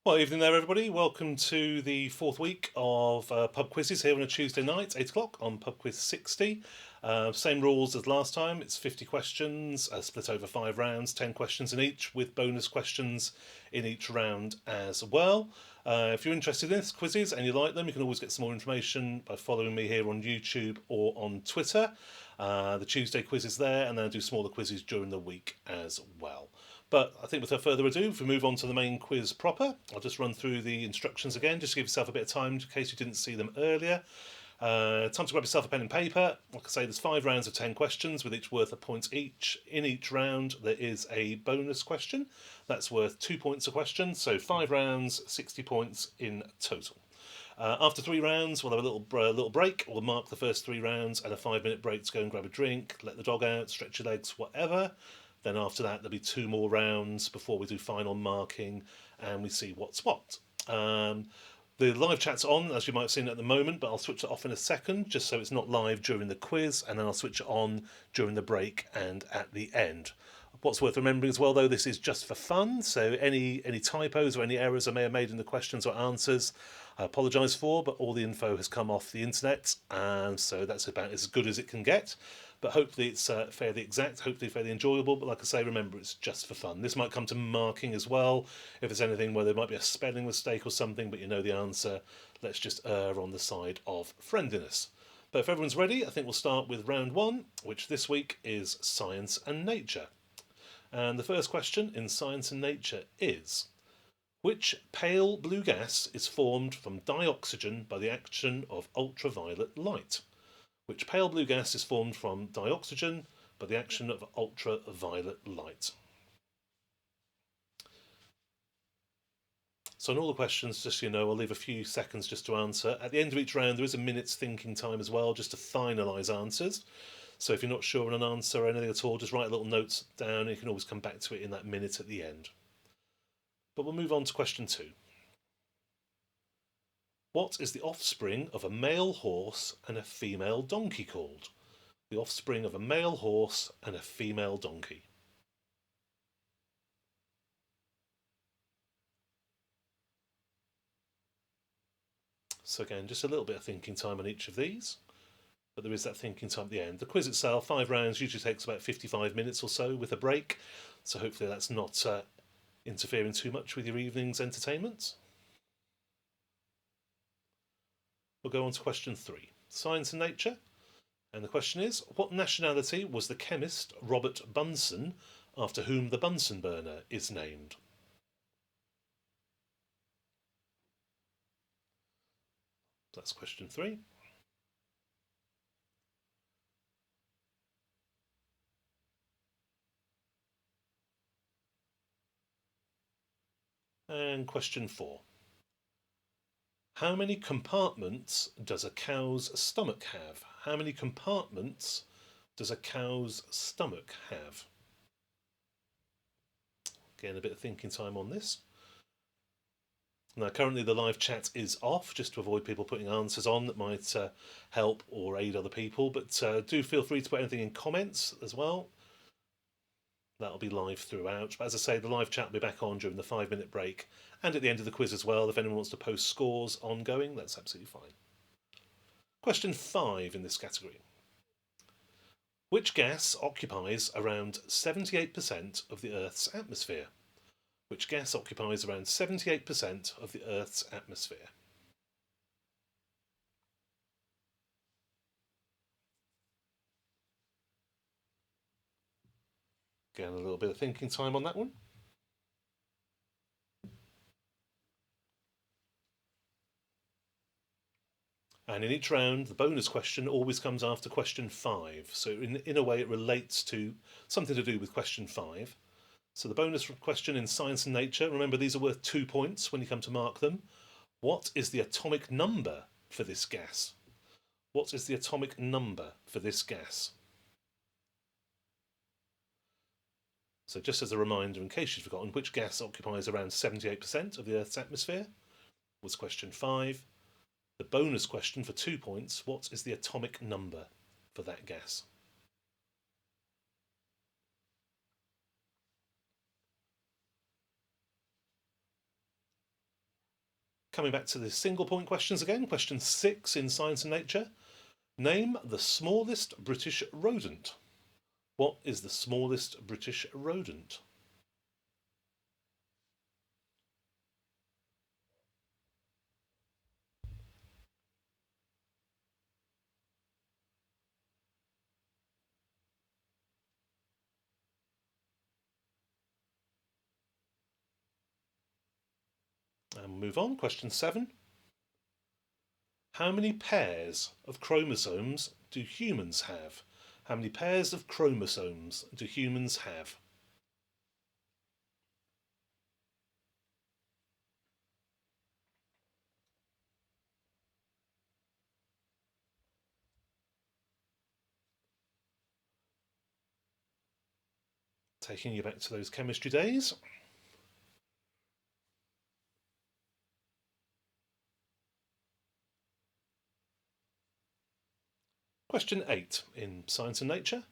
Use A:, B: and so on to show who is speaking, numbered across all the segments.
A: Well, evening there, everybody. Welcome to the fourth week of pub quizzes here on a Tuesday night, 8 o'clock on Pub Quiz 60. Same rules as last time. It's 50 questions, split over 5 rounds, 10 questions in each, with bonus questions in each round as well. If you're interested in this quizzes and you like them, you can always get some more information by following me here on YouTube or on Twitter. The Tuesday quiz is there, and then I do smaller quizzes during the week as well. But I think without further ado, if we move on to the main quiz proper, I'll just run through the instructions again, just to give yourself a bit of time in case you didn't see them earlier. Time to grab yourself a pen and paper. Like I say, there's 5 rounds of 10 questions, with each worth a point each. In each round, there is a bonus question. That's worth 2 points a question, so 5 rounds, 60 points in total. After 3 rounds, we'll have a little break. We'll mark the first 3 rounds and a 5-minute break to go and grab a drink, let the dog out, stretch your legs, whatever. Then after that, there'll be 2 more rounds before we do final marking and we see what's what. The live chat's on, as you might have seen at the moment, but I'll switch it off in a second, just so it's not live during the quiz, and then I'll switch it on during the break and at the end. What's worth remembering as well, though, this is just for fun, so any typos or any errors I may have made in the questions or answers, I apologise for, but all the info has come off the internet, and so that's about as good as it can get. But hopefully it's fairly exact, hopefully fairly enjoyable. But like I say, remember, it's just for fun. This might come to marking as well. If there's anything where there might be a spelling mistake or something, but you know the answer, let's just err on the side of friendliness. But if everyone's ready, I think we'll start with round 1, which this week is Science and Nature. And the first question in Science and Nature is: which pale blue gas is formed from dioxygen by the action of ultraviolet light? Which pale blue gas is formed from dioxygen by the action of ultraviolet light? So on all the questions, just so you know, I'll leave a few seconds just to answer. At the end of each round, there is a minute's thinking time as well, just to finalise answers. So if you're not sure on an answer or anything at all, just write little notes down, and you can always come back to it in that minute at the end. But we'll move on to question 2. What is the offspring of a male horse and a female donkey called? The offspring of a male horse and a female donkey. So again, just a little bit of thinking time on each of these, but there is that thinking time at the end. The quiz itself, 5 rounds, usually takes about 55 minutes or so with a break, so hopefully that's not interfering too much with your evening's entertainment. We'll go on to question 3, Science and Nature. And the question is, what nationality was the chemist Robert Bunsen, after whom the Bunsen burner is named? That's question 3. And question 4. How many compartments does a cow's stomach have? How many compartments does a cow's stomach have? Again, a bit of thinking time on this. Now, currently the live chat is off, just to avoid people putting answers on that might help or aid other people. But do feel free to put anything in comments as well. That'll be live throughout. But as I say, the live chat will be back on during the 5-minute break and at the end of the quiz as well. If anyone wants to post scores ongoing, that's absolutely fine. Question 5 in this category. Which gas occupies around 78% of the Earth's atmosphere? Which gas occupies around 78% of the Earth's atmosphere? Again, a little bit of thinking time on that one. And in each round, the bonus question always comes after question 5. So in a way, it relates to something to do with question 5. So the bonus question in Science and Nature, remember these are worth 2 points when you come to mark them. What is the atomic number for this gas? What is the atomic number for this gas? So just as a reminder, in case you've forgotten, which gas occupies around 78% of the Earth's atmosphere was question 5. The bonus question for 2 points, what is the atomic number for that gas? Coming back to the single point questions again. Question 6 in Science and Nature. Name the smallest British rodent. What is the smallest British rodent? And we'll move on. Question 7. How many pairs of chromosomes do humans have? How many pairs of chromosomes do humans have? Taking you back to those chemistry days. Question 8 in Science and Nature.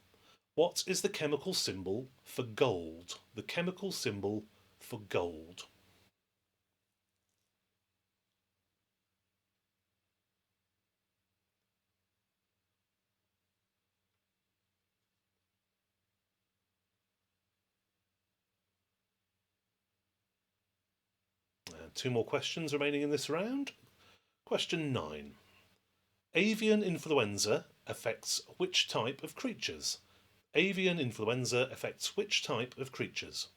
A: What is the chemical symbol for gold? The chemical symbol for gold. And 2 more questions remaining in this round. Question 9. Avian influenza affects which type of creatures? Avian influenza affects which type of creatures?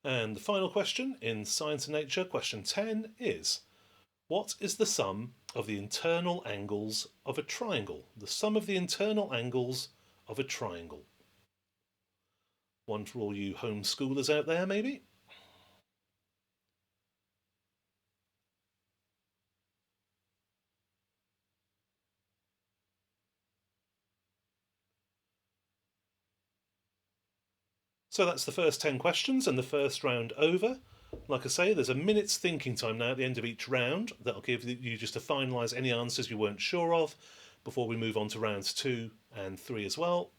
A: And the final question in Science and Nature, question 10, is what is the sum of the internal angles of a triangle? The sum of the internal angles of a triangle. One for all you homeschoolers out there, maybe? So that's the first 10 questions and the first round over. Like I say, there's a minute's thinking time now at the end of each round. That'll give you just to finalise any answers you weren't sure of before we move on to rounds 2 and 3 as well.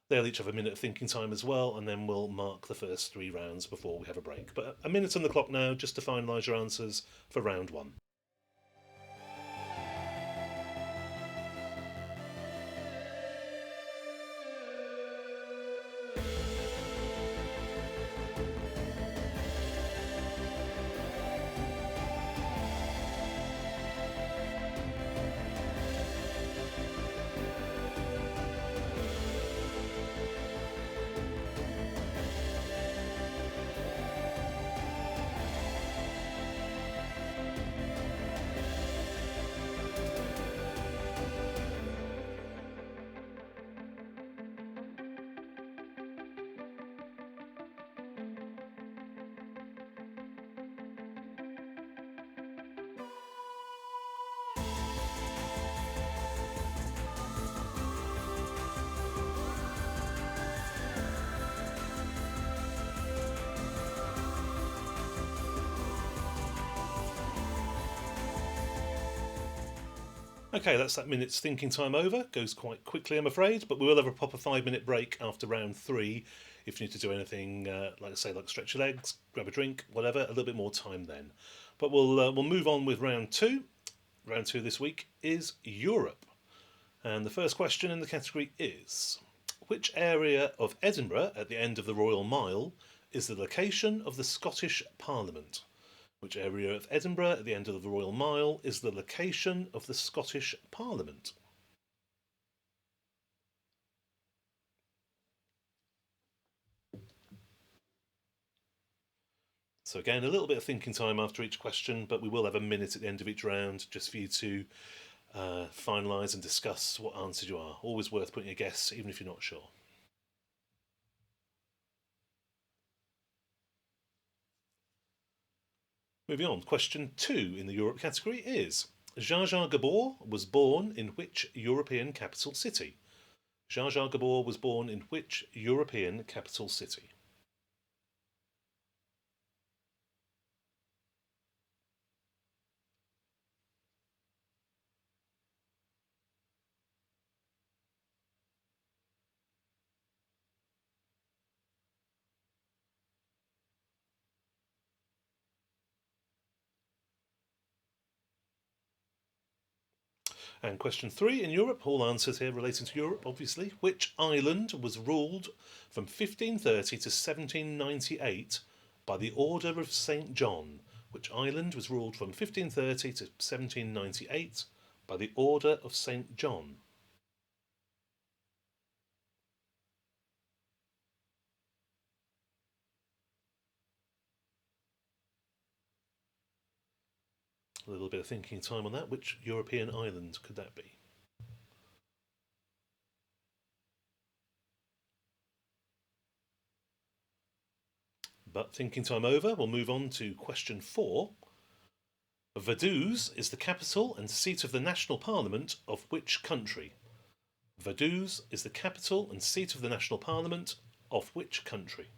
A: They'll each have a minute of thinking time as well, and then we'll mark the first 3 rounds before we have a break. But a minute on the clock now just to finalise your answers for round 1. Okay, that's that minute's thinking time over. Goes quite quickly, I'm afraid, but we will have a proper 5-minute break after round 3 if you need to do anything, like I say, like stretch your legs, grab a drink, whatever, a little bit more time then. But we'll move on with round 2. Round 2 this week is Europe. And the first question in the category is, which area of Edinburgh at the end of the Royal Mile is the location of the Scottish Parliament? Which area of Edinburgh at the end of the Royal Mile is the location of the Scottish Parliament? So again, a little bit of thinking time after each question, but we will have a minute at the end of each round just for you to finalise and discuss what answers you are. Always worth putting a guess, even if you're not sure. Moving on, question 2 in the Europe category is, Zsa Zsa Gabor was born in which European capital city? Zsa Zsa Gabor was born in which European capital city? And question 3 in Europe, all answers here relating to Europe, obviously. Which island was ruled from 1530 to 1798 by the Order of St. John? Which island was ruled from 1530 to 1798 by the Order of St. John? A little bit of thinking time on that. Which European island could that be? But thinking time over, we'll move on to question 4. Vaduz is the capital and seat of the national parliament of which country? Vaduz is the capital and seat of the national parliament of which country?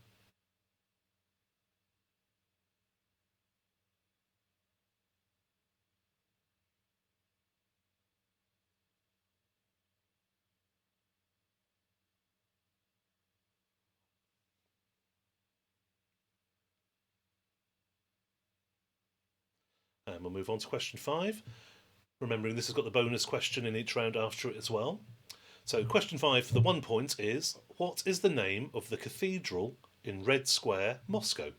A: And we'll move on to question 5. Remembering this has got the bonus question in each round after it as well. So, question 5 for the 1 point is: what is the name of the cathedral in Red Square, Moscow?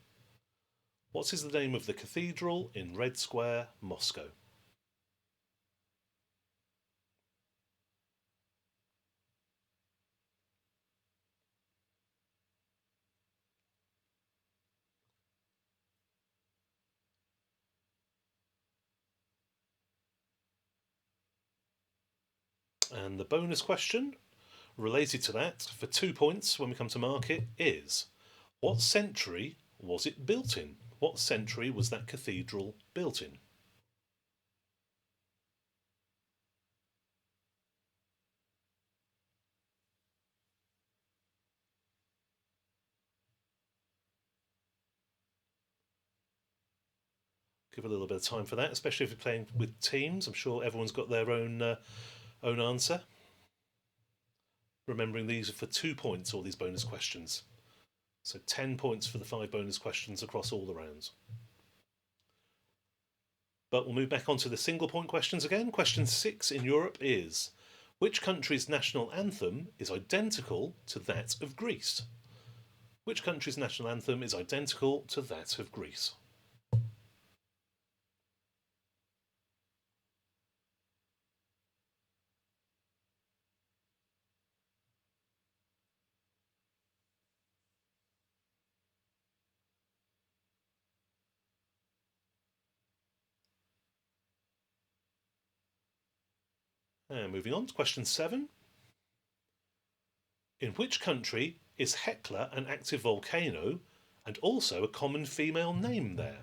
A: What is the name of the cathedral in Red Square, Moscow? And the bonus question related to that for 2 points when we come to mark it is: what century was it built in? What century was that cathedral built in? Give a little bit of time for that, especially if you're playing with teams. I'm sure everyone's got their own answer. Remembering these are for 2 points, all these bonus questions. So 10 points for the 5 bonus questions across all the rounds. But we'll move back onto the single point questions again. Question 6 in Europe is: which country's national anthem is identical to that of Greece? Which country's national anthem is identical to that of Greece? And moving on to question 7. In which country is Hecla an active volcano and also a common female name there?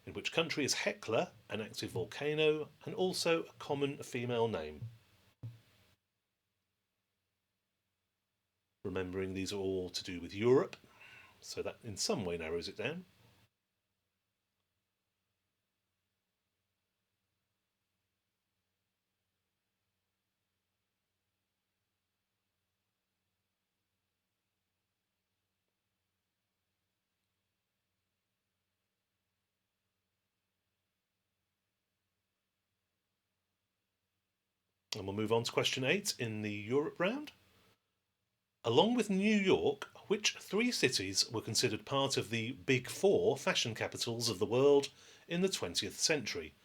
A: In which country is Hecla an active volcano and also a common female name? Remembering these are all to do with Europe, so that in some way narrows it down. And we'll move on to question 8 in the Europe round. Along with New York, which 3 cities were considered part of the Big Four fashion capitals of the world in the 20th century?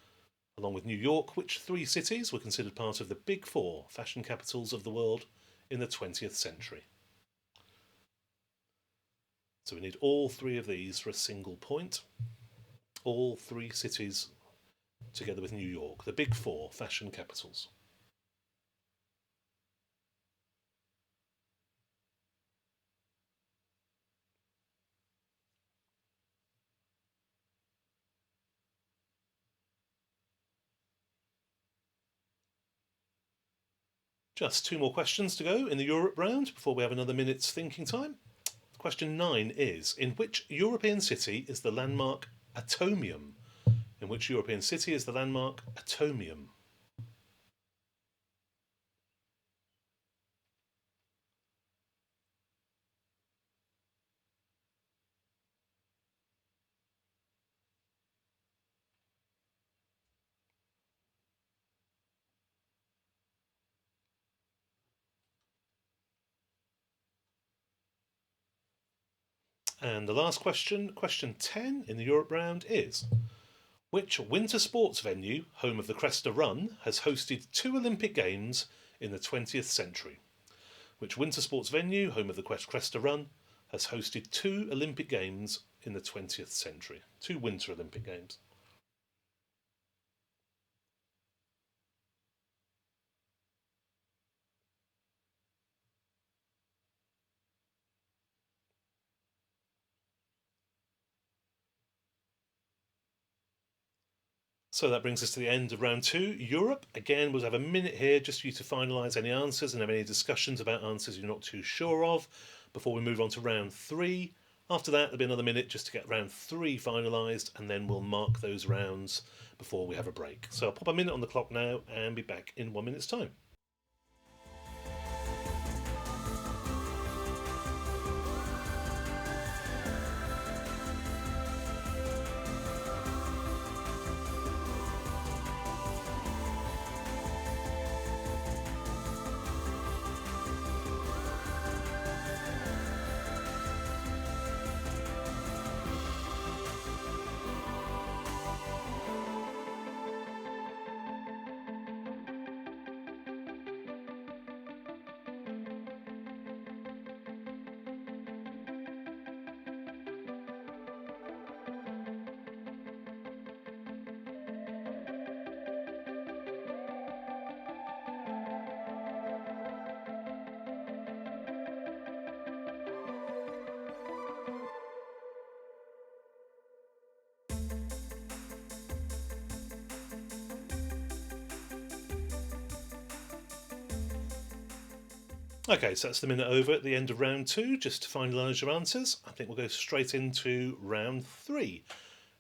A: Along with New York, which 3 cities were considered part of the Big Four fashion capitals of the world in the 20th century? So we need all 3 of these for a single point. All 3 cities together with New York, the Big Four fashion capitals. Just 2 more questions to go in the Europe round before we have another minute's thinking time. Question 9 is: in which European city is the landmark Atomium? In which European city is the landmark Atomium? And the last question, question 10 in the Europe round, is: which winter sports venue, home of the Cresta Run, has hosted 2 Olympic Games in the 20th century? Which winter sports venue, home of the Cresta Run, has hosted 2 Olympic Games in the 20th century? 2 Winter Olympic Games. So that brings us to the end of round 2. Europe, again, we'll have a minute here just for you to finalise any answers and have any discussions about answers you're not too sure of before we move on to round 3. After that, there'll be another minute just to get round 3 finalised, and then we'll mark those rounds before we have a break. So I'll pop a minute on the clock now and be back in 1 minute's time. Okay, so that's the minute over at the end of round 2. Just to finalise your answers, I think we'll go straight into round 3.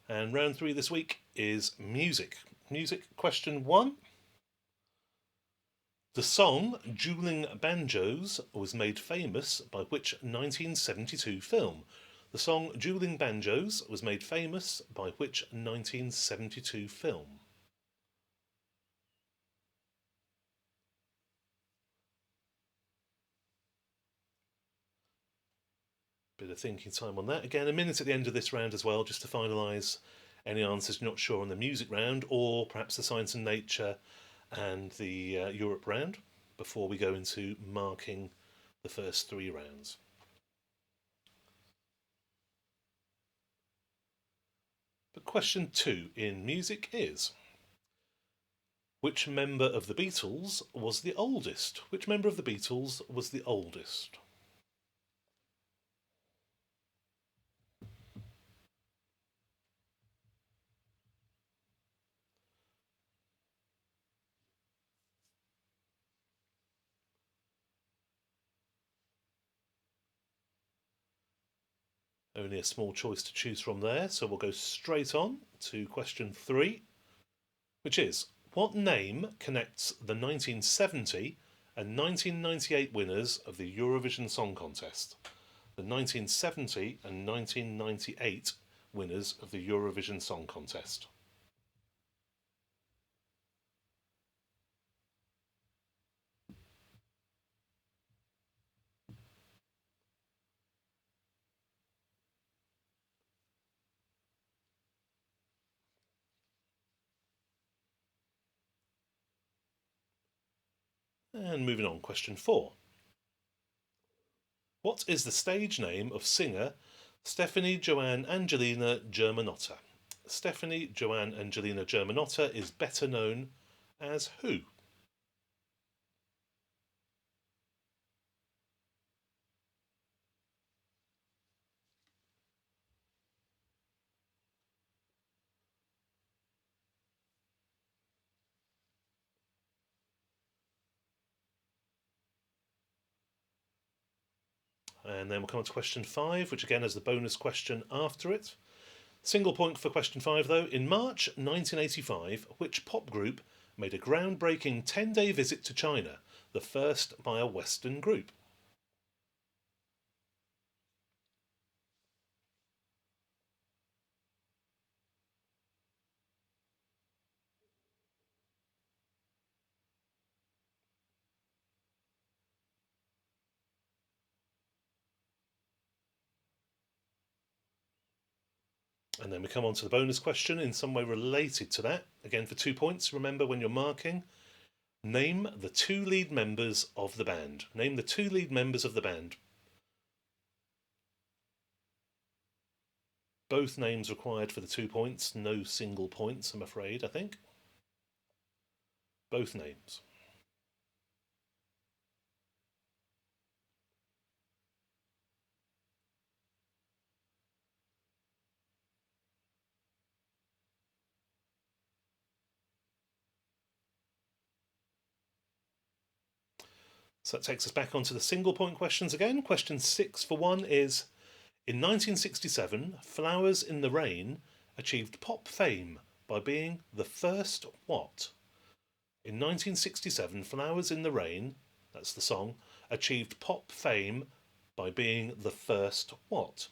A: And round 3 this week is music. Music, question 1. The song Dueling Banjos was made famous by which 1972 film? The song Dueling Banjos was made famous by which 1972 film? Bit of thinking time on that. Again, a minute at the end of this round as well, just to finalise any answers you're not sure on the music round, or perhaps the science and nature and the Europe round, before we go into marking the first 3 rounds. But question 2 in music is: which member of the Beatles was the oldest? Which member of the Beatles was the oldest? Only a small choice to choose from there, so we'll go straight on to question 3, which is: what name connects the 1970 and 1998 winners of the Eurovision Song Contest? The 1970 and 1998 winners of the Eurovision Song Contest. And moving on, question 4. What is the stage name of singer Stefani Joanne Angelina Germanotta? Stefani Joanne Angelina Germanotta is better known as who? And then we'll come on to question 5, which again has the bonus question after it. Single point for question 5 though. In March 1985, which pop group made a groundbreaking 10-day visit to China, the first by a Western group? And then we come on to the bonus question in some way related to that. Again, for 2 points. Remember, when you're marking, name the two lead members of the band. Name the two lead members of the band. Both names required for the 2 points. No single points, I'm afraid, I think. Both names. So that takes us back onto the single point questions again. Question 6 for 1 is, in 1967, Flowers in the Rain achieved pop fame by being the first what? In 1967, Flowers in the Rain, that's the song, achieved pop fame by being the first what?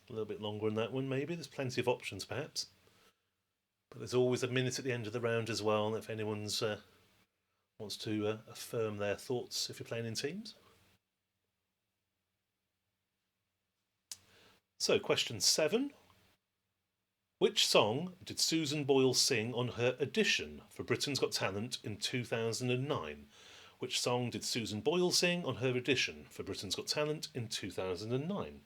A: A little bit longer on that one, maybe. There's plenty of options, perhaps. But there's always a minute at the end of the round as well, if anyone's wants to affirm their thoughts if you're playing in teams. So, question 7. Which song did Susan Boyle sing on her audition for Britain's Got Talent in 2009? Which song did Susan Boyle sing on her audition for Britain's Got Talent in 2009?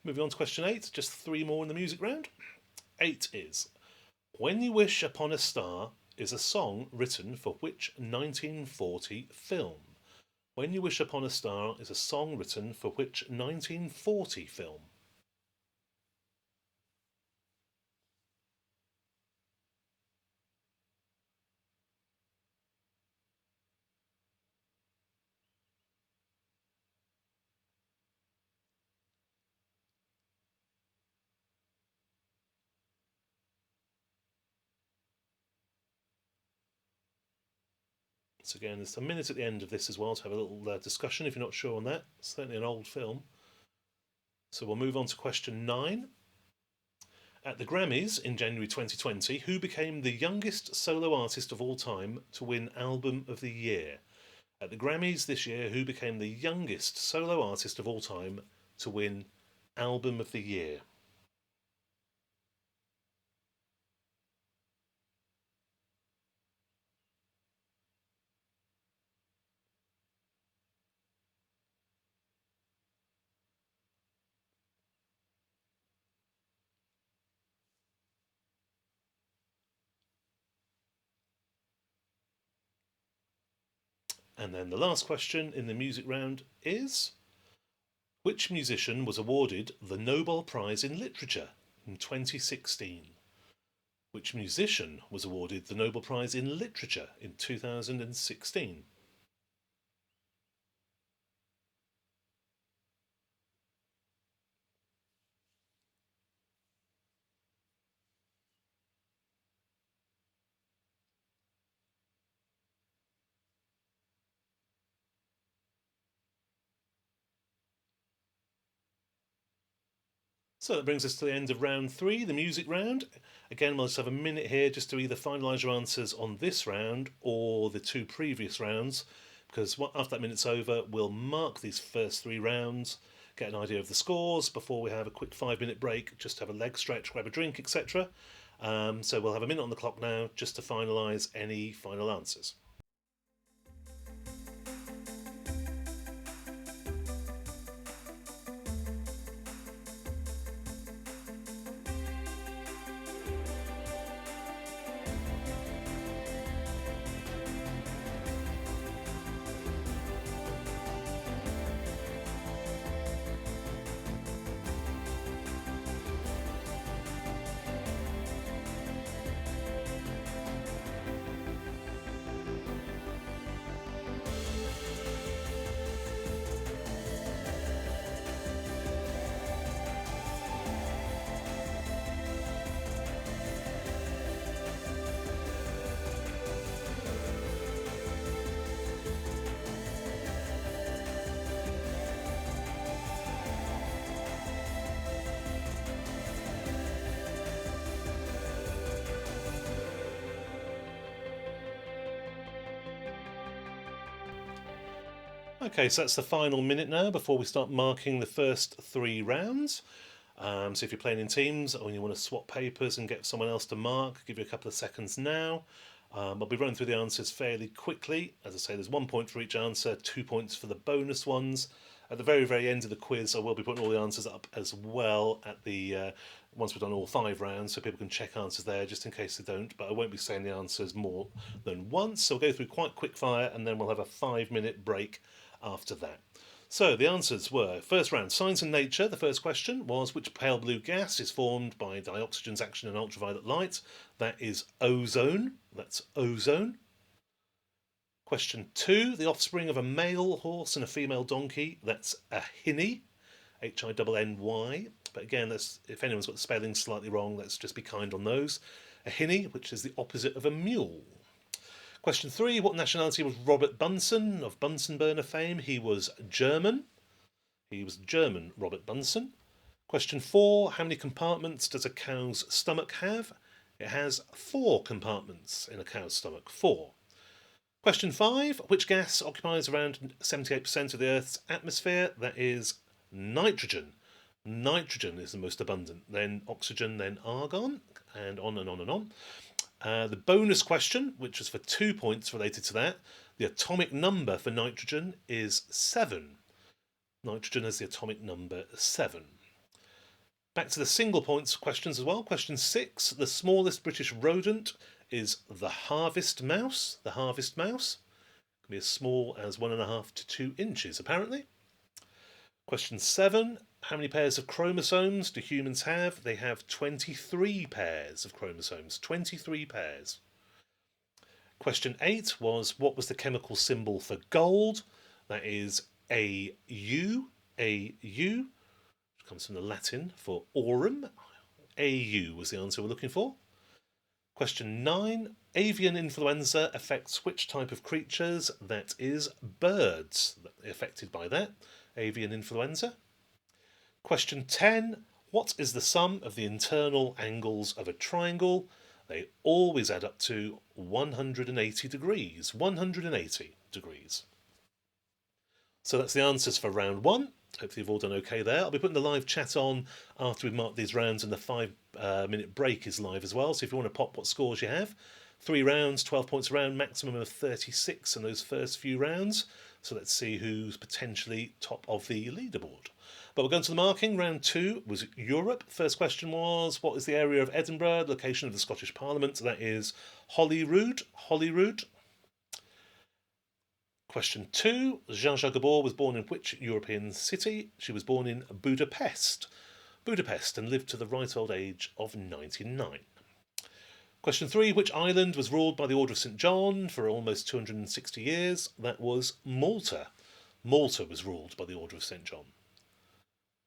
A: Moving on to question 8, just 3 more in the music round. 8 is, When You Wish Upon a Star is a song written for which 1940 film? When You Wish Upon a Star is a song written for which 1940 film? So again, there's a minute at the end of this as well to have a little discussion if you're not sure on that. It's certainly an old film. So we'll move on to question 9. At the Grammys in January 2020, who became the youngest solo artist of all time to win Album of the Year? At the Grammys this year, who became the youngest solo artist of all time to win Album of the Year? And then the last question in the music round is, which musician was awarded the Nobel Prize in Literature in 2016? Which musician was awarded the Nobel Prize in Literature in 2016? So that brings us to the end of round 3, the music round. Again, we'll just have a minute here just to either finalise your answers on this round or the 2 previous rounds, because after that minute's over, we'll mark these first 3 rounds, get an idea of the scores before we have a quick 5-minute break, just to have a leg stretch, grab a drink, etc. So we'll have a minute on the clock now just to finalise any final answers. Okay, so that's the final minute now before we start marking the first 3 rounds. So if you're playing in teams or you want to swap papers and get someone else to mark, I'll give you a couple of seconds now. I'll be running through the answers fairly quickly. As I say, there's 1 point for each answer, 2 points for the bonus ones. At the very, very end of the quiz, I will be putting all the answers up as well at the once we've done all 5 rounds, so people can check answers there just in case they don't. But I won't be saying the answers more than once. So we'll go through quite quick fire, and then we'll have a 5-minute break after that. So the answers were, first round, science and nature. The first question was, which pale blue gas is formed by dioxygen's action in ultraviolet light? That is ozone. That's ozone. Question 2, the offspring of a male horse and a female donkey. That's a hinny, Hinny. But again, if anyone's got the spelling slightly wrong, let's just be kind on those. A hinny, which is the opposite of a mule. Question 3, what nationality was Robert Bunsen of Bunsen burner fame? He was German. Robert Bunsen. Question 4, how many compartments does a cow's stomach have? It has 4 compartments in a cow's stomach, 4. Question 5, which gas occupies around 78% of the Earth's atmosphere? That is nitrogen. Nitrogen is the most abundant, then oxygen, then argon, and on and on and on. The bonus question, which was for 2 points related to that, the atomic number for nitrogen is 7. Nitrogen has the atomic number 7. Back to the single points questions as well. Question 6, the smallest British rodent is the harvest mouse. The harvest mouse can be as small as 1.5 to 2 inches, apparently. Question 7, how many pairs of chromosomes do humans have? They have 23 pairs of chromosomes. 23 pairs. Question 8 was, what was the chemical symbol for gold? That is Au. Au, which comes from the Latin for aurum. Au was the answer we're looking for. Question 9, avian influenza affects which type of creatures? That is birds affected by that. Avian influenza. Question 10, what is the sum of the internal angles of a triangle? They always add up to 180 degrees. 180 degrees. So that's the answers for round 1. Hopefully you've all done okay there. I'll be putting the live chat on after we've marked these rounds, and the 5-minute break is live as well. So if you want to pop what scores you have, 3 rounds, 12 points a round, maximum of 36 in those first few rounds. So let's see who's potentially top of the leaderboard. But we're going to the marking. Round 2 was Europe. First question was, what is the area of Edinburgh, location of the Scottish Parliament? That is Holyrood. Holyrood. Question 2, Zsa Zsa Gabor was born in which European city? She was born in Budapest. Budapest, and lived to the ripe old age of 99. Question 3, which island was ruled by the Order of St John for almost 260 years? That was Malta. Malta was ruled by the Order of St John.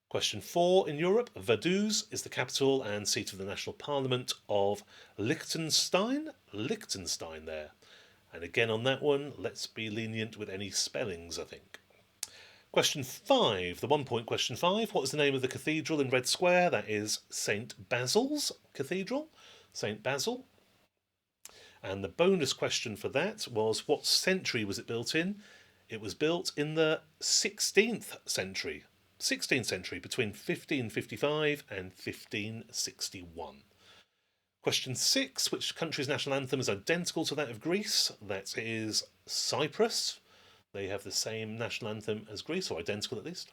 A: Question 4, in Europe, Vaduz is the capital and seat of the national parliament of Liechtenstein. Liechtenstein there. And again on that one, let's be lenient with any spellings, I think. Question 5, the 1 point question 5. What is the name of the cathedral in Red Square? That is St Basil's Cathedral. St Basil. And the bonus question for that was, what century was it built in? It was built in the 16th century. 16th century, between 1555 and 1561. Question 6, which country's national anthem is identical to that of Greece? That is Cyprus. They have the same national anthem as Greece, or identical at least.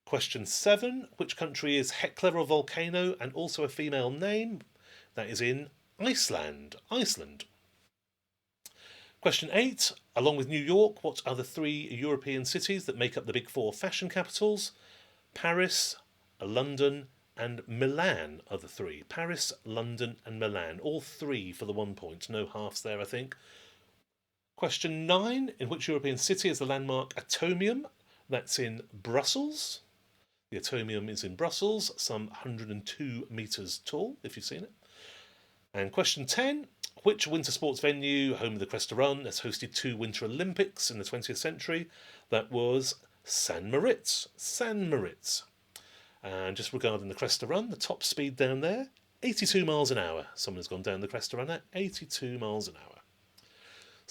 A: Question 7, which country is Hekla a volcano and also a female name? That is in Iceland. Iceland. Question 8, along with New York, what are the 3 European cities that make up the big 4 fashion capitals? Paris, London, and Milan are the 3. Paris, London, and Milan. All 3 for the 1 point. No halves there, I think. Question 9. In which European city is the landmark Atomium? That's in Brussels. The Atomium is in Brussels, some 102 metres tall, if you've seen it. And question 10. Which winter sports venue, home of the Cresta Run, has hosted 2 Winter Olympics in the 20th century? That was San Moritz. San Moritz. And just regarding the Cresta Run, the top speed down there, 82 miles an hour. Someone's gone down the Cresta Run at 82 miles an hour.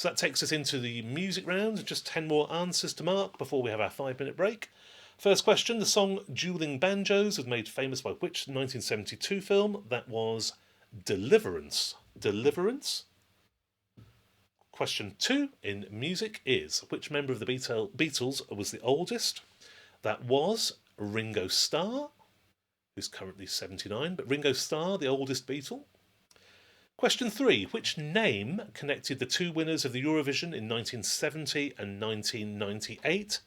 A: So that takes us into the music round. Just 10 more answers to mark before we have our 5-minute break. First question, the song Dueling Banjos was made famous by which 1972 film? That was Deliverance. Deliverance? Question 2 in music is, which member of the Beatles was the oldest? That was Ringo Starr, who's currently 79, but Ringo Starr, the oldest Beatle. Question 3, which name connected the two winners of the Eurovision in 1970 and 1998?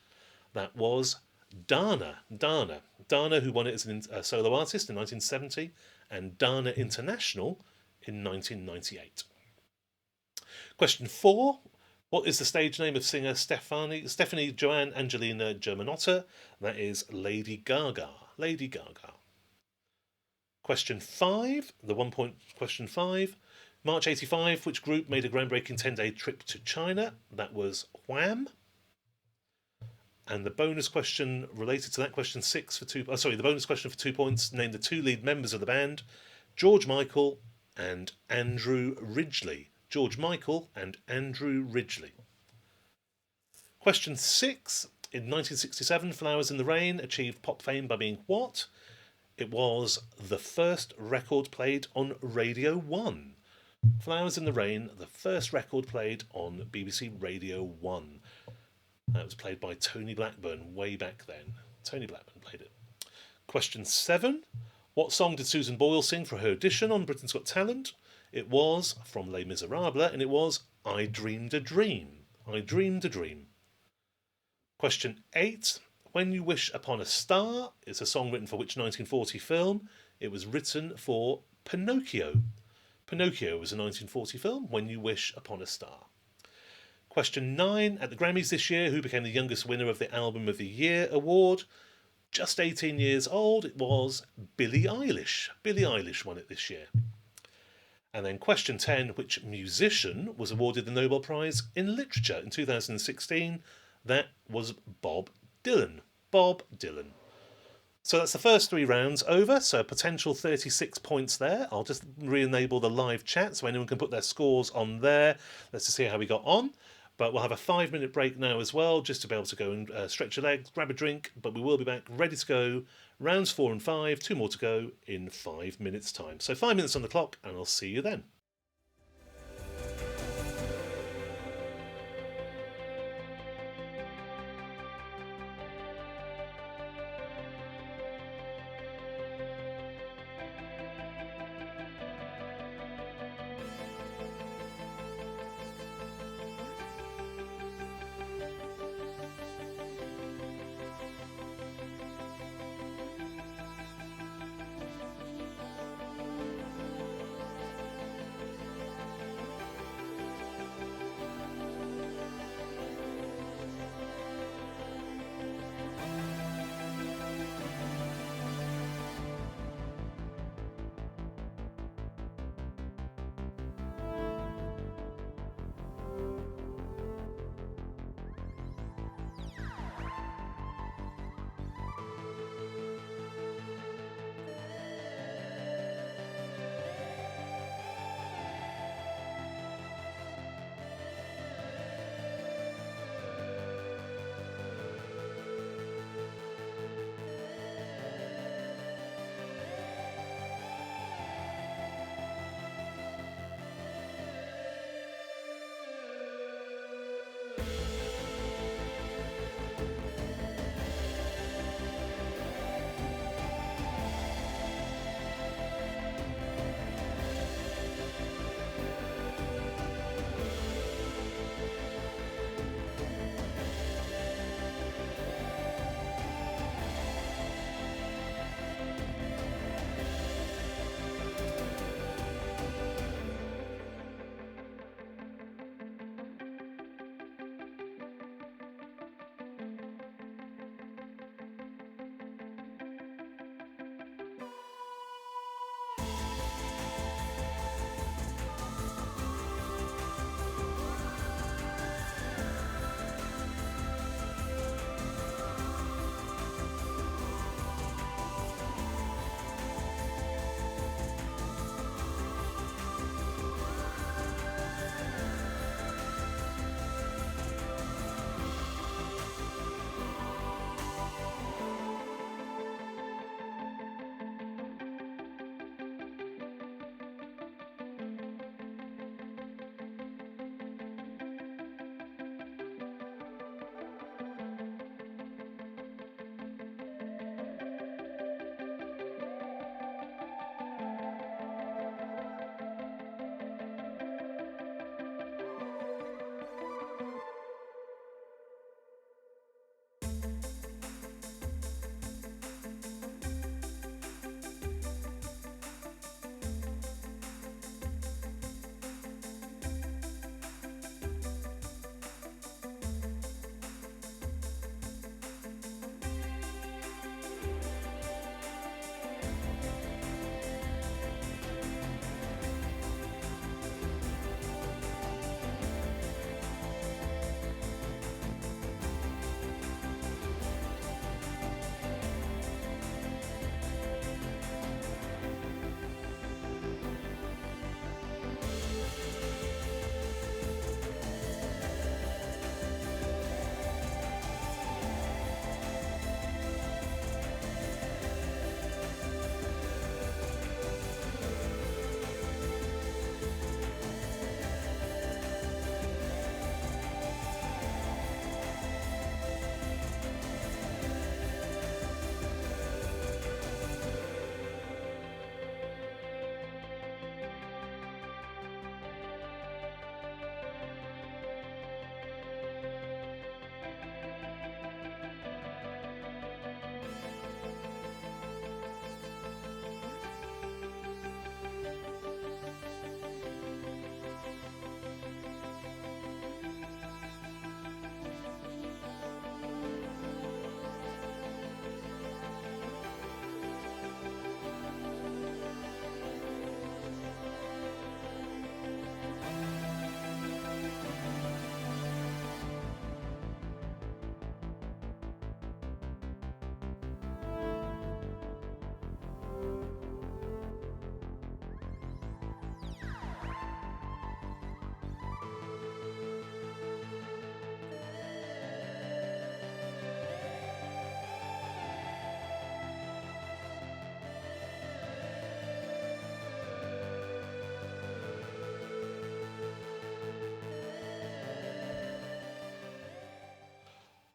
A: That was Dana, who won it as a solo artist in 1970, and Dana International in 1998. Question 4, what is the stage name of singer Stefani Joanne Angelina Germanotta? That is Lady Gaga. Lady Gaga. Question 5, the 1 point question 5. March 85, which group made a groundbreaking 10-day trip to China? That was Wham. And the bonus question related to that, question 6 for 2. The bonus question for 2 points. Name the two lead members of the band: George Michael and Andrew Ridgeley. George Michael and Andrew Ridgeley. Question 6. In 1967, Flowers in the Rain achieved pop fame by being what? It was the first record played on Radio 1. Flowers in the Rain, the first record played on BBC Radio 1. That was played by Tony Blackburn way back then. Tony Blackburn played it. Question 7. What song did Susan Boyle sing for her audition on Britain's Got Talent? It was from Les Miserables, and it was I Dreamed a Dream. I Dreamed a Dream. Question 8. When You Wish Upon a Star is a song written for which 1940 film? It was written for Pinocchio. Pinocchio was a 1940 film, When You Wish Upon a Star. Question 9. At the Grammys this year, who became the youngest winner of the Album of the Year award? Just 18 years old, it was Billie Eilish. Billie Eilish won it this year. And then question 10. Which musician was awarded the Nobel Prize in Literature in 2016? That was Bob Dylan. Bob Dylan. So that's the first 3 rounds over, so a potential 36 points there. I'll just re-enable the live chat so anyone can put their scores on there. Let's just see how we got on. But we'll have a 5-minute break now as well, just to be able to go and stretch your legs, grab a drink. But we will be back ready to go. Rounds 4 and 5, 2 more to go in 5 minutes' time. So 5 minutes on the clock, and I'll see you then.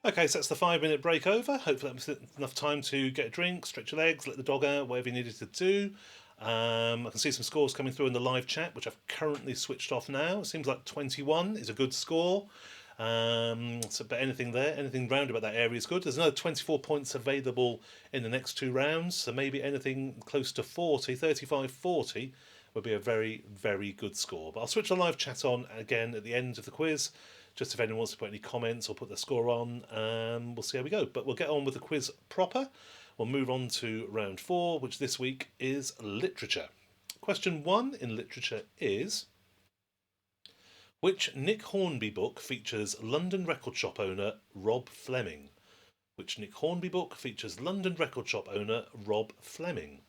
A: Okay, so that's the 5 minute break over. Hopefully that was enough time to get a drink, stretch your legs, let the dog out, whatever you needed to do. I can see some scores coming through in the live chat, which I've currently switched off now. It seems like 21 is a good score. But anything there, anything round about that area is good. There's another 24 points available in the next two rounds, so maybe anything close to 40, 35, 40 would be a very, very good score. But I'll switch the live chat on again at the end of the quiz, just if anyone wants to put any comments or put their score on, we'll see how we go. But we'll get on with the quiz proper. We'll move on to round 4, which this week is literature. Question 1 in literature is: which Nick Hornby book features London record shop owner Rob Flemming? Which Nick Hornby book features London record shop owner Rob Flemming?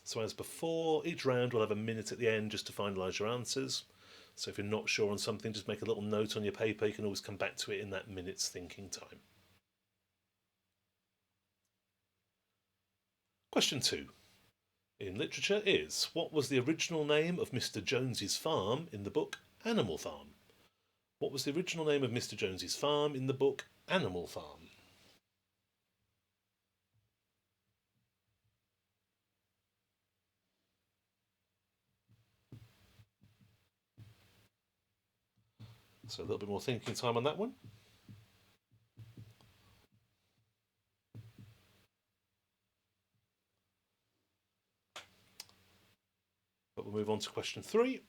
A: So as before, each round we'll have a minute at the end just to finalise your answers. So if you're not sure on something, just make a little note on your paper. You can always come back to it in that minute's thinking time. Question 2 in literature is: what was the original name of Mr. Jones's farm in the book Animal Farm? What was the original name of Mr. Jones's farm in the book Animal Farm? So a little bit more thinking time on that one. But we'll move on to question 3.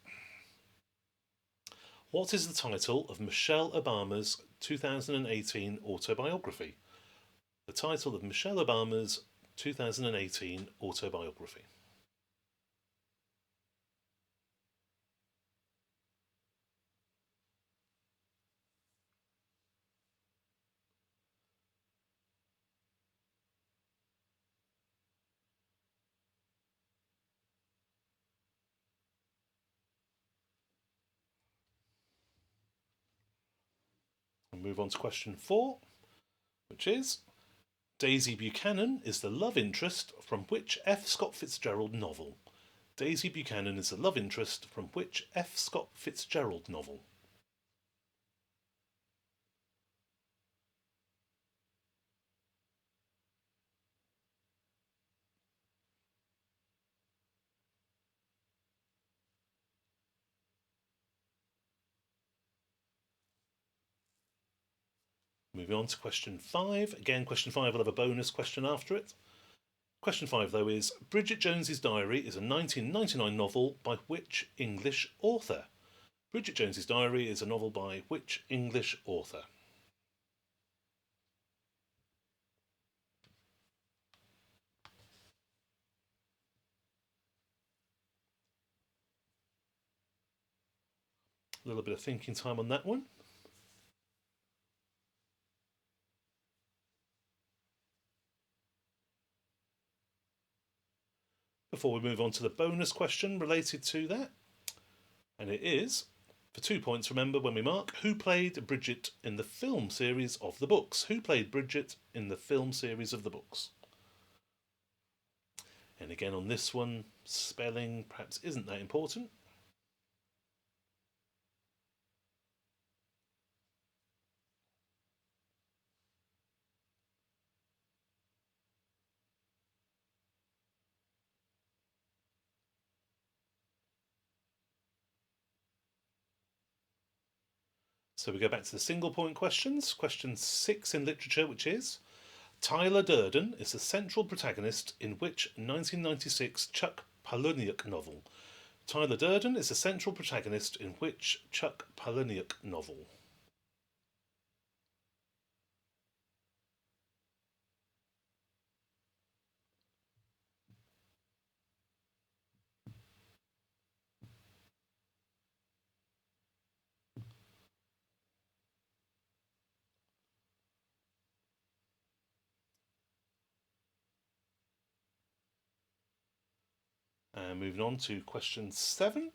A: What is the title of Michelle Obama's 2018 autobiography? The title of Michelle Obama's 2018 autobiography. We'll move on to question 4, which is: Daisy Buchanan is the love interest from which F Scott Fitzgerald novel? Daisy Buchanan is the love interest from which F Scott Fitzgerald novel? Moving on to question 5. Again, question 5 will have a bonus question after it. Question 5, though, is: Bridget Jones's Diary is a 1999 novel by which English author? Bridget Jones's Diary is a novel by which English author? A little bit of thinking time on that one. Before we move on to the bonus question related to that, and it is, for 2 points, remember when we mark, who played Bridget in the film series of the books? Who played Bridget in the film series of the books? And again on this one, spelling perhaps isn't that important. So we go back to the single point questions. Question 6 in literature, which is: Tyler Durden is the central protagonist in which 1996 Chuck Palahniuk novel? Tyler Durden is the central protagonist in which Chuck Palahniuk novel? And moving on to question 7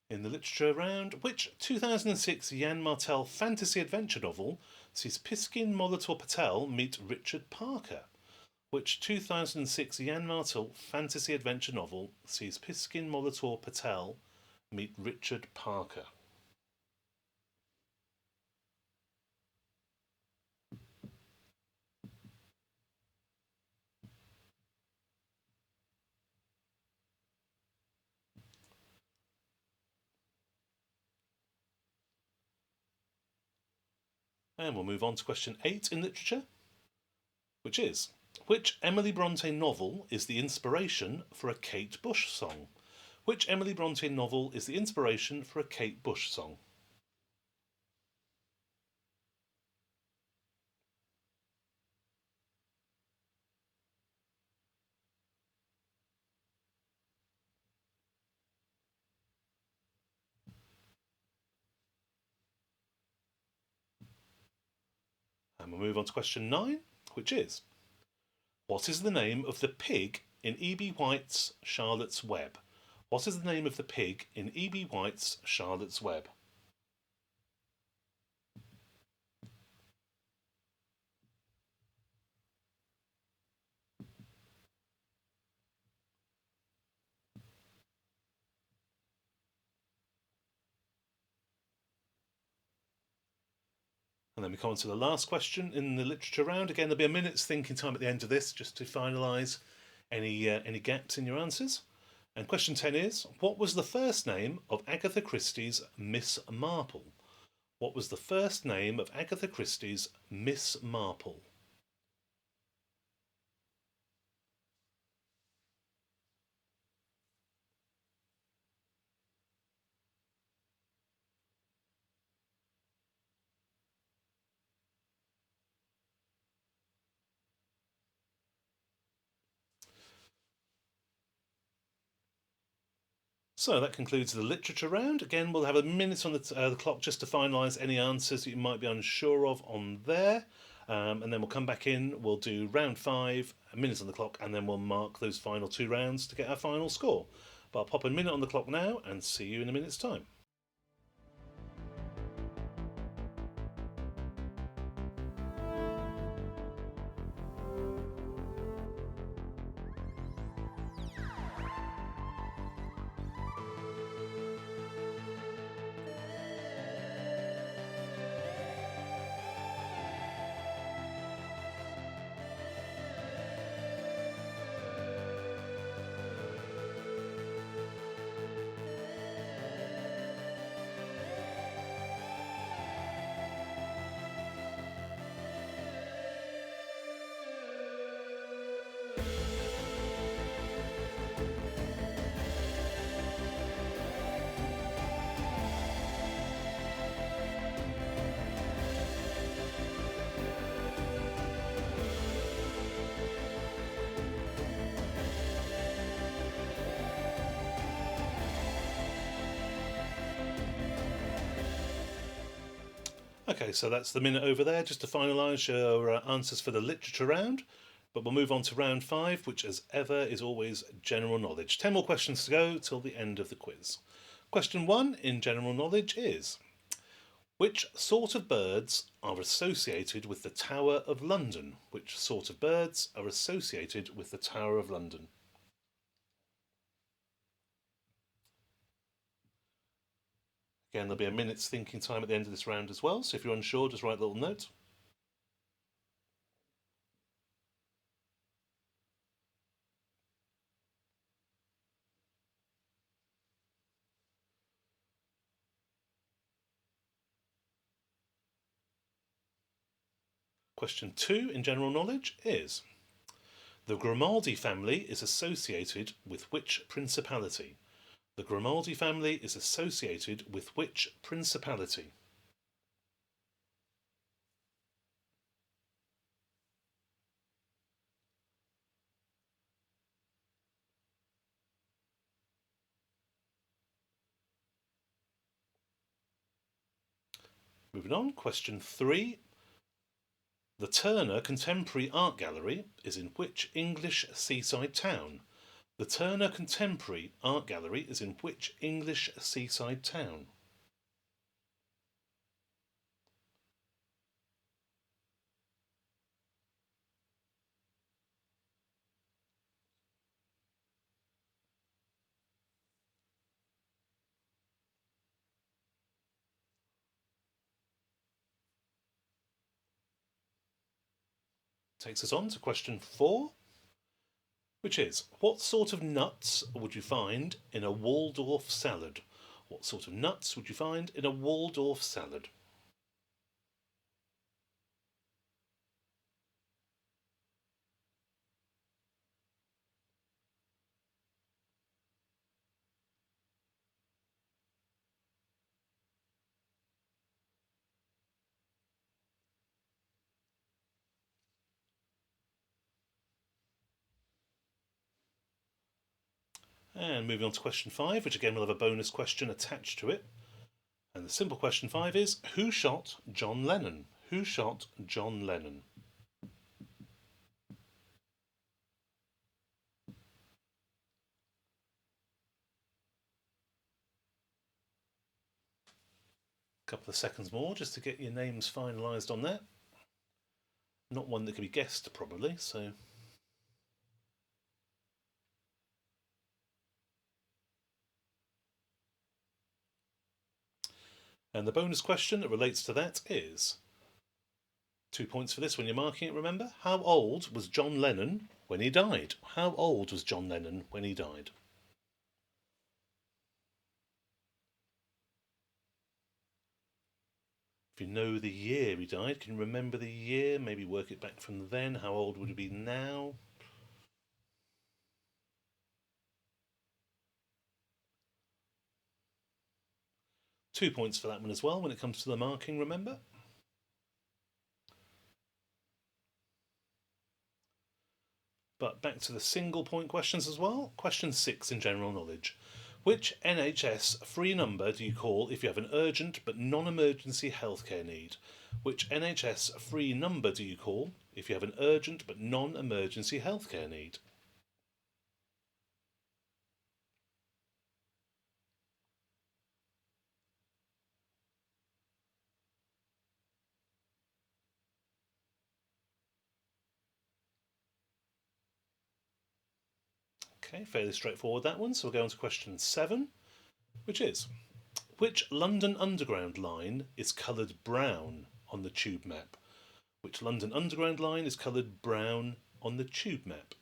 A: in the literature round: which 2006 Yann Martel fantasy adventure novel sees Piscine Molitor Patel meet Richard Parker? Which 2006 Yann Martel fantasy adventure novel sees Piscine Molitor Patel Meet Richard Parker. And we'll move on to question 8 in literature, which is, which Emily Brontë novel is the inspiration for a Kate Bush song? Which Emily Brontë novel is the inspiration for a Kate Bush song? And we'll move on to question 9, which is, what is the name of the pig in E.B. White's Charlotte's Web? What is the name of the pig in E.B. White's Charlotte's Web? And then we come on to the last question in the literature round. Again, there'll be a minute's thinking time at the end of this just to finalise any gaps in your answers. And question 10 is, what was the first name of Agatha Christie's Miss Marple? What was the first name of Agatha Christie's Miss Marple? So that concludes the literature round. Again, we'll have a minute on the clock just to finalise any answers that you might be unsure of on there. And then we'll come back in, we'll do round 5, a minute on the clock, and then we'll mark those final 2 rounds to get our final score. But I'll pop a minute on the clock now and see you in a minute's time. Okay, so that's the minute over there just to finalise your answers for the literature round. But we'll move on to round 5, which as ever is always general knowledge. 10 more questions to go till the end of the quiz. Question 1 in general knowledge is, which sort of birds are associated with the Tower of London? Which sort of birds are associated with the Tower of London? Again, there'll be a minute's thinking time at the end of this round as well, so if you're unsure, just write a little note. Question 2 in general knowledge is, the Grimaldi family is associated with which principality? The Grimaldi family is associated with which principality? Moving on, question 3. The Turner Contemporary Art Gallery is in which English seaside town? The Turner Contemporary Art Gallery is in which English seaside town? Takes us on to question 4, which is, what sort of nuts would you find in a Waldorf salad? What sort of nuts would you find in a Waldorf salad? And moving on to question 5, which again will have a bonus question attached to it. And the simple question 5 is, who shot John Lennon? Who shot John Lennon? A couple of seconds more just to get your names finalised on that. Not one that can be guessed, probably, so. And the bonus question that relates to that is 2 points for this when you're marking it, remember? How old was John Lennon when he died? How old was John Lennon when he died? If you know the year he died, can you remember the year? Maybe work it back from then. How old would he be now? Two points for that one as well when it comes to the marking, remember? But back to the single point questions as well. Question 6 in general knowledge. Which NHS free number do you call if you have an urgent but non-emergency healthcare need? Which NHS free number do you call if you have an urgent but non-emergency healthcare need? Okay, fairly straightforward that one. So we'll go on to question 7, which is, which London Underground line is coloured brown on the tube map? Which London Underground line is coloured brown on the tube map?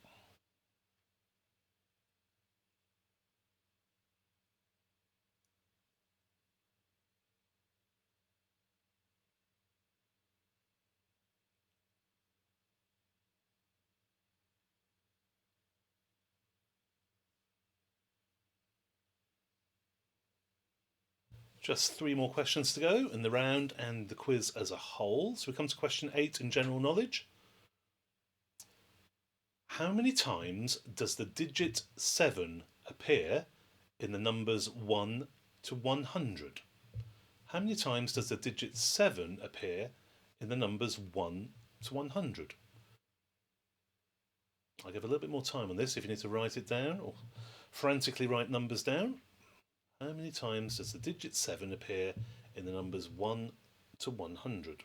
A: Just 3 more questions to go in the round and the quiz as a whole. So we come to question 8 in general knowledge. How many times does the digit 7 appear in the numbers 1 to 100? How many times does the digit 7 appear in the numbers 1 to 100? I'll give a little bit more time on this if you need to write it down or frantically write numbers down. How many times does the digit 7 appear in the numbers 1 to 100?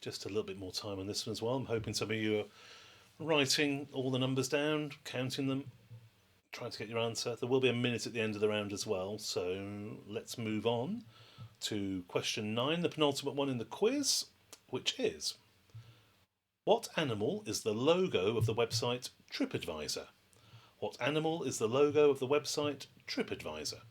A: Just a little bit more time on this one as well. I'm hoping some of you are writing all the numbers down, counting them, trying to get your answer. There will be a minute at the end of the round as well, so let's move on to question 9, the penultimate one in the quiz, which is, what animal is the logo of the website TripAdvisor? What animal is the logo of the website TripAdvisor?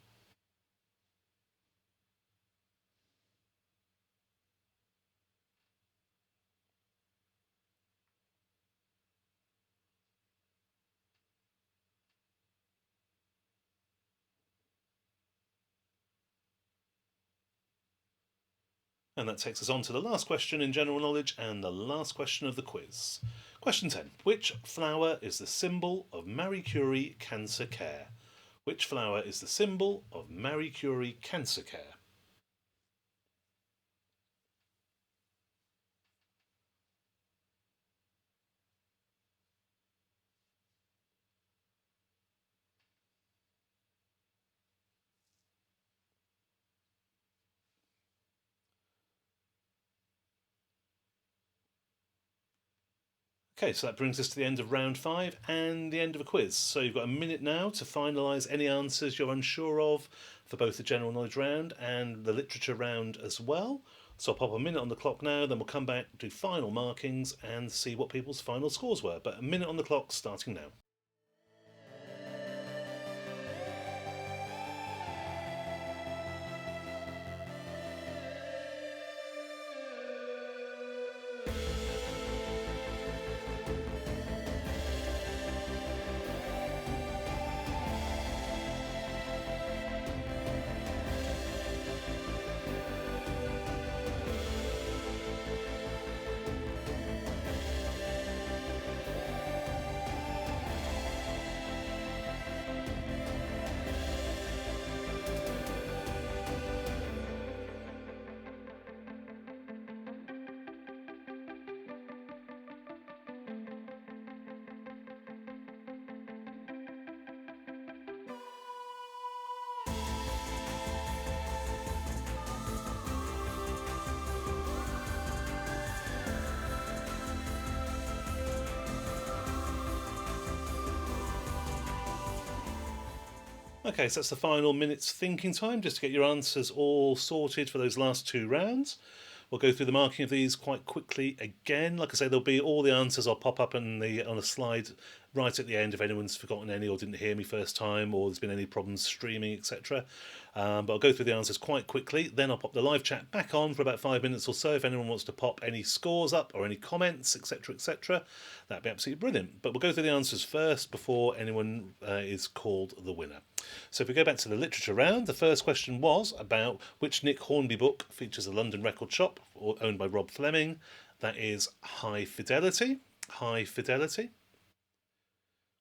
A: And that takes us on to the last question in general knowledge and the last question of the quiz. Question 10. Which flower is the symbol of Marie Curie Cancer Care? Which flower is the symbol of Marie Curie Cancer Care? Okay, so that brings us to the end of round 5 and the end of a quiz. So you've got a minute now to finalise any answers you're unsure of for both the general knowledge round and the literature round as well. So I'll pop a minute on the clock now, then we'll come back, do final markings and see what people's final scores were. But a minute on the clock starting now. Okay, so that's the final minute's thinking time, just to get your answers all sorted for those last 2 rounds. We'll go through the marking of these quite quickly again. Like I say, there'll be all the answers. I'll pop up on a slide right at the end if anyone's forgotten any or didn't hear me first time or there's been any problems streaming, etc. But I'll go through the answers quite quickly. Then I'll pop the live chat back on for about 5 minutes or so if anyone wants to pop any scores up or any comments, etc., etc. That'd be absolutely brilliant. But we'll go through the answers first before anyone is called the winner. So if we go back to the literature round, the first question was about which Nick Hornby book features a London record shop owned by Rob Flemming. That is High Fidelity. High Fidelity.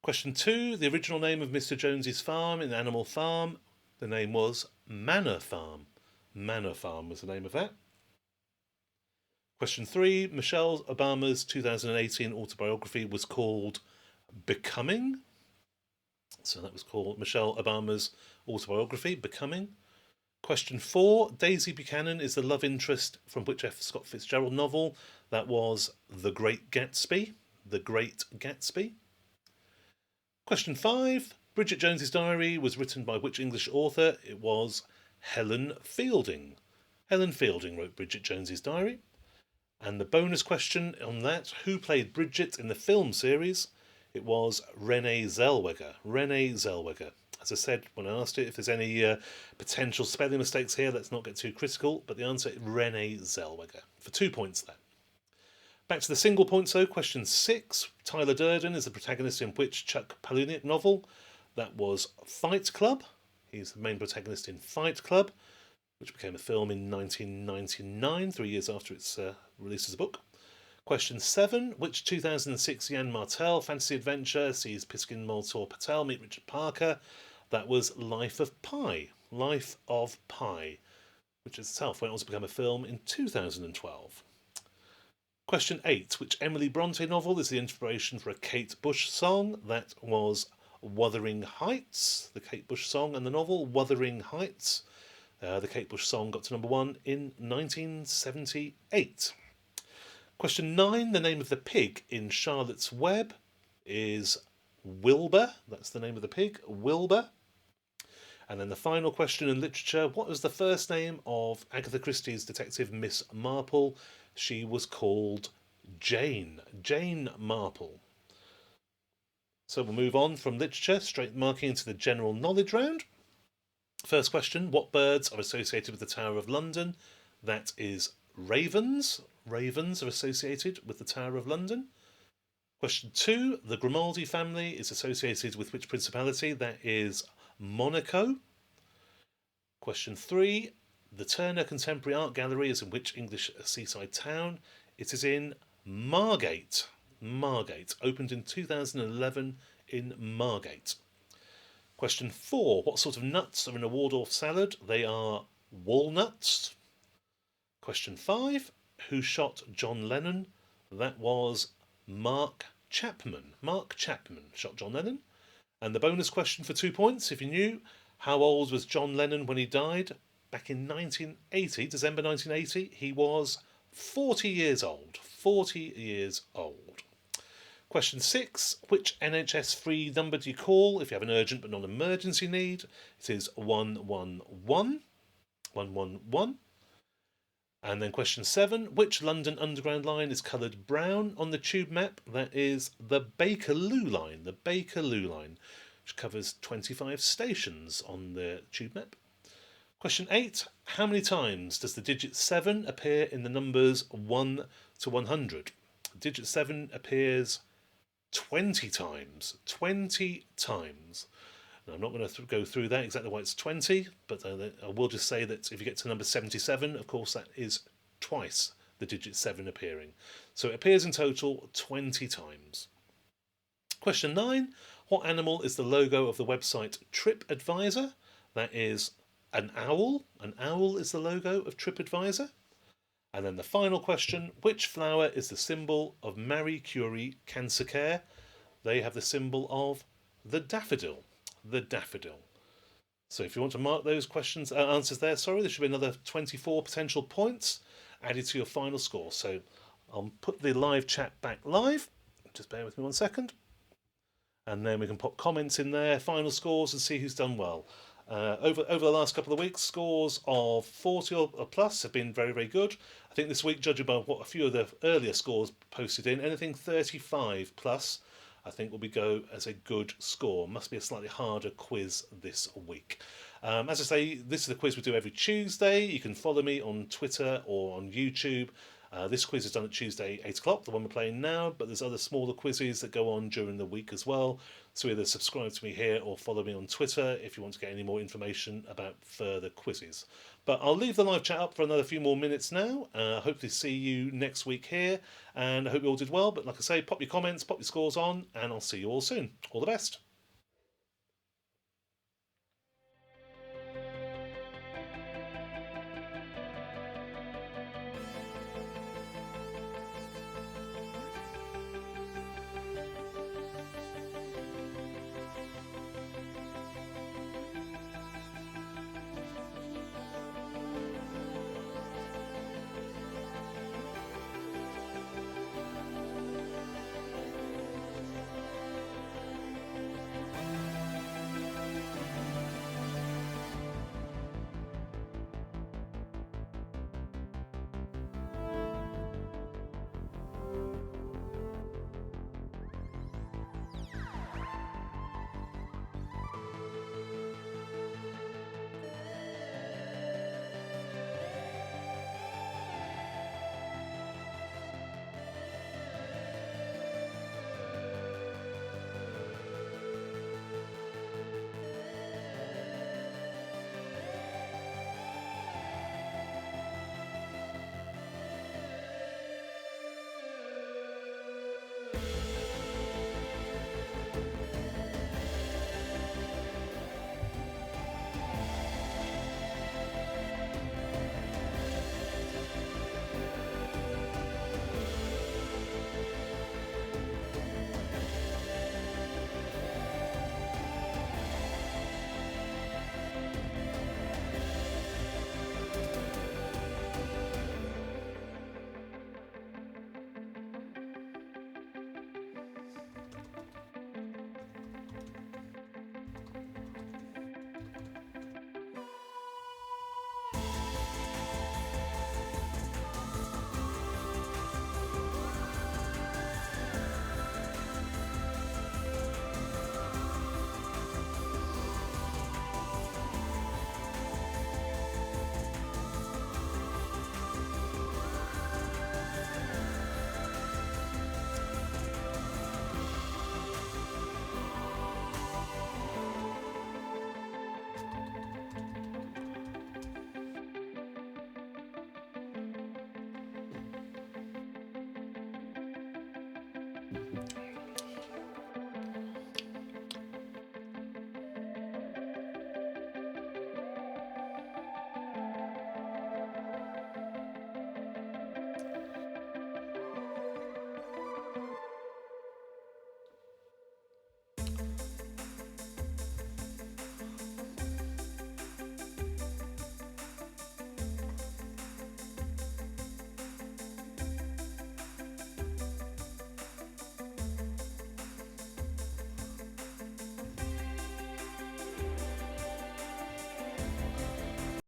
A: Question 2, the original name of Mr. Jones's farm in Animal Farm, the name was Manor Farm. Manor Farm was the name of that. Question 3, Michelle Obama's 2018 autobiography was called Becoming. So that was called Michelle Obama's autobiography, Becoming. Question 4, Daisy Buchanan is the love interest from which F Scott Fitzgerald novel? That was The Great Gatsby. The Great Gatsby. Question 5, Bridget Jones's Diary was written by which English author? It was Helen Fielding. Helen Fielding wrote Bridget Jones's Diary. And the bonus question on that, who played Bridget in the film series? It was Renée Zellweger. Renée Zellweger. As I said when I asked it, if there's any potential spelling mistakes here, let's not get too critical. But the answer is Renée Zellweger for 2 points there. Back to the single points though. Question 6. Tyler Durden is the protagonist in which Chuck Palahniuk novel? That was Fight Club. He's the main protagonist in Fight Club, which became a film in 1999, 3 years after its release as a book. Question 7. Which 2006 Yann Martel fantasy adventure sees Piscine Molitor Patel meet Richard Parker? That was Life of Pi. Life of Pi, which itself went on to become a film in 2012. Question 8. Which Emily Brontë novel is the inspiration for a Kate Bush song? That was Wuthering Heights. The Kate Bush song and the novel Wuthering Heights. The Kate Bush song got to number 1 in 1978. Question 9. The name of the pig in Charlotte's Web is Wilbur. That's the name of the pig, Wilbur. And then the final question in literature, what was the first name of Agatha Christie's detective Miss Marple? She was called Jane. Jane Marple. So we'll move on from literature, straight marking into the general knowledge round. First question, what birds are associated with the Tower of London? That is ravens. Ravens are associated with the Tower of London. Question 2, the Grimaldi family is associated with which principality? That is Monaco. Question 3, the Turner Contemporary Art Gallery is in which English seaside town? It is in Margate. Margate, opened in 2011 in Margate. Question 4, what sort of nuts are in a Waldorf salad? They are walnuts. Question 5, who shot John Lennon? That was Mark Chapman. Mark Chapman shot John Lennon. And the bonus question for 2 points, if you knew, how old was John Lennon when he died? Back in 1980, December 1980, he was 40 years old. 40 years old. Question 6. Which NHS free number do you call if you have an urgent but not emergency need? It is 111. 111. And then question 7. Which London Underground line is coloured brown on the tube map? That is the Bakerloo line. The Bakerloo line, which covers 25 stations on the tube map. Question 8. How many times does the digit 7 appear in the numbers 1 to 100? Digit 7 appears 20 times. 20 times. Now, I'm not going to go through that exactly why it's 20, but I will just say that if you get to number 77, of course, that is twice the digit 7 appearing. So it appears in total 20 times. Question 9. What animal is the logo of the website TripAdvisor? That is an owl. An owl is the logo of TripAdvisor. And then the final question. Which flower is the symbol of Marie Curie Cancer Care? They have the symbol of the daffodil. The daffodil. So if you want to mark those answers there, there should be another 24 potential points added to your final score. So I'll put the live chat back live. Just bear with me 1 second. And then we can pop comments in there, final scores, and see who's done well. Over the last couple of weeks, scores of 40 or plus have been very, very good. I think this week, judging by what a few of the earlier scores posted in, anything 35 plus, I think will go as a good score. Must be a slightly harder quiz this week. As I say, this is the quiz we do every Tuesday. You can follow me on Twitter or on YouTube. This quiz is done at Tuesday, 8 o'clock, the one we're playing now, but there's other smaller quizzes that go on during the week as well. So either subscribe to me here or follow me on Twitter if you want to get any more information about further quizzes. But I'll leave the live chat up for another few more minutes now. Hopefully see you next week here, and I hope you all did well. But like I say, pop your comments, pop your scores on, and I'll see you all soon. All the best.